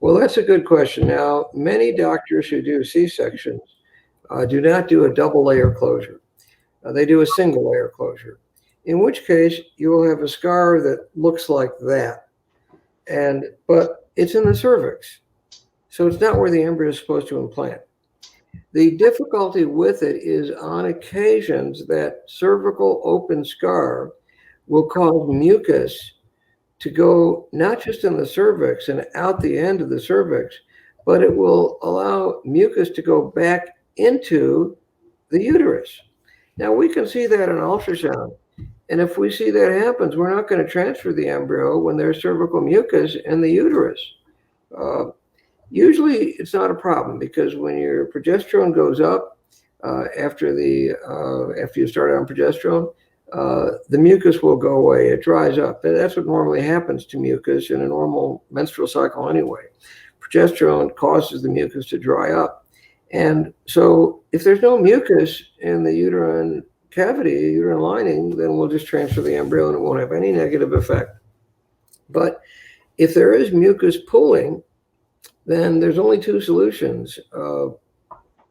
Well, that's a good question. Now, many doctors who do C-sections do not do a double layer closure. They do a single layer closure, in which case you will have a scar that looks like that. But it's in the cervix, so it's not where the embryo is supposed to implant. The difficulty with it is on occasions that cervical open scar will cause mucus to go not just in the cervix and out the end of the cervix, but it will allow mucus to go back into the uterus. Now we can see that in ultrasound. And if we see that happens, we're not going to transfer the embryo when there's cervical mucus in the uterus. Uh, Usually it's not a problem because when your progesterone goes up after you start on progesterone, the mucus will go away. It dries up. And that's what normally happens to mucus in a normal menstrual cycle anyway. Progesterone causes the mucus to dry up. And so if there's no mucus in the uterine cavity, uterine lining, then we'll just transfer the embryo and it won't have any negative effect. But if there is mucus pooling, then there's only two solutions.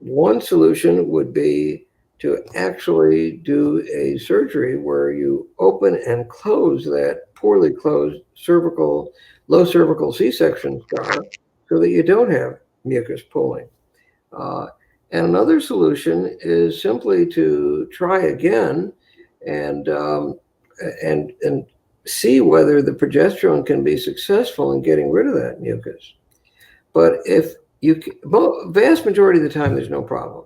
One solution would be to actually do a surgery where you open and close that poorly closed low cervical C-section scar so that you don't have mucus pooling. And another solution is simply to try again and see whether the progesterone can be successful in getting rid of that mucus. But if vast majority of the time, there's no problem.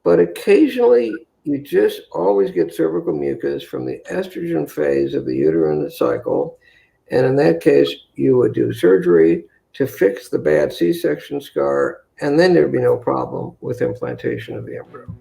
But occasionally, you just always get cervical mucus from the estrogen phase of the uterine cycle. And in that case, you would do surgery to fix the bad C-section scar, and then there'd be no problem with implantation of the embryo.